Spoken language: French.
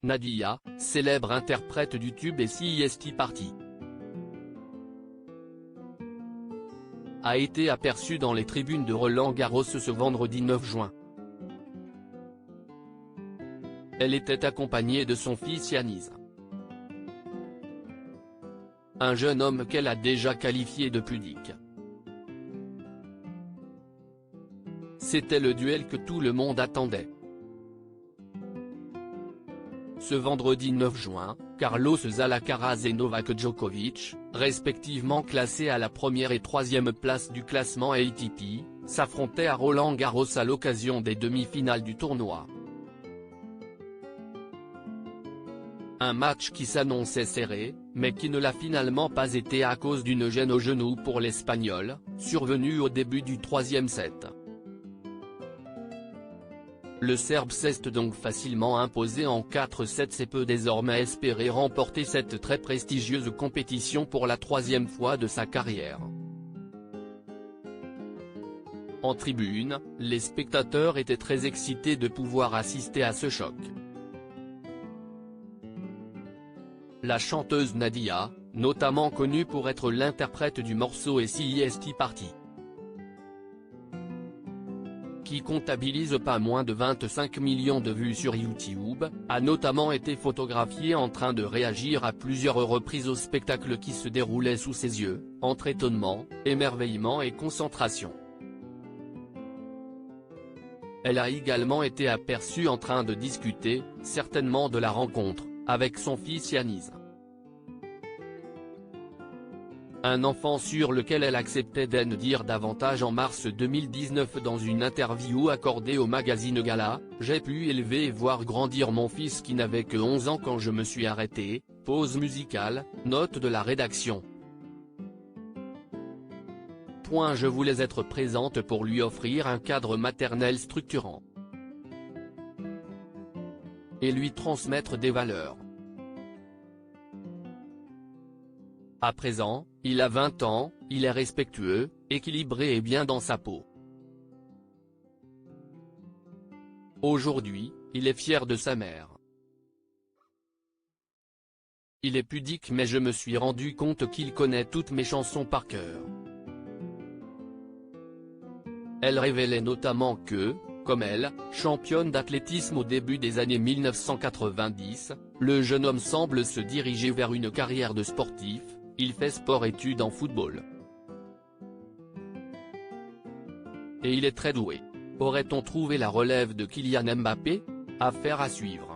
Nadia, célèbre interprète du tube et CIST Party, a été aperçue dans les tribunes de Roland-Garros ce vendredi 9 juin. Elle était accompagnée de son fils Yanis, un jeune homme qu'elle a déjà qualifié de pudique. C'était le duel que tout le monde attendait. Ce vendredi 9 juin, Carlos Alcaraz et Novak Djokovic, respectivement classés à la première et troisième place du classement ATP, s'affrontaient à Roland-Garros à l'occasion des demi-finales du tournoi. Un match qui s'annonçait serré, mais qui ne l'a finalement pas été à cause d'une gêne au genou pour l'Espagnol, survenue au début du troisième set. Le Serbe s'est donc facilement imposé en 4-7 et peut désormais espérer remporter cette très prestigieuse compétition pour la troisième fois de sa carrière. En tribune, les spectateurs étaient très excités de pouvoir assister à ce choc. La chanteuse Nadia, notamment connue pour être l'interprète du morceau et CIST Party, qui comptabilise pas moins de 25 millions de vues sur YouTube, a notamment été photographiée en train de réagir à plusieurs reprises au spectacle qui se déroulait sous ses yeux, entre étonnement, émerveillement et concentration. Elle a également été aperçue en train de discuter, certainement de la rencontre, avec son fils Yanis, un enfant sur lequel elle acceptait d'en dire davantage en mars 2019 dans une interview accordée au magazine Gala. « J'ai pu élever et voir grandir mon fils qui n'avait que 11 ans quand je me suis arrêté », pause musicale, note de la rédaction. Je voulais être présente pour lui offrir un cadre maternel structurant et lui transmettre des valeurs. À présent, il a 20 ans, il est respectueux, équilibré et bien dans sa peau. Aujourd'hui, il est fier de sa mère. Il est pudique mais je me suis rendu compte qu'il connaît toutes mes chansons par cœur. Elle révélait notamment que, comme elle, championne d'athlétisme au début des années 1990, le jeune homme semble se diriger vers une carrière de sportif. Il fait sport-études en football. Et il est très doué. Aurait-on trouvé la relève de Kylian Mbappé? Affaire à suivre.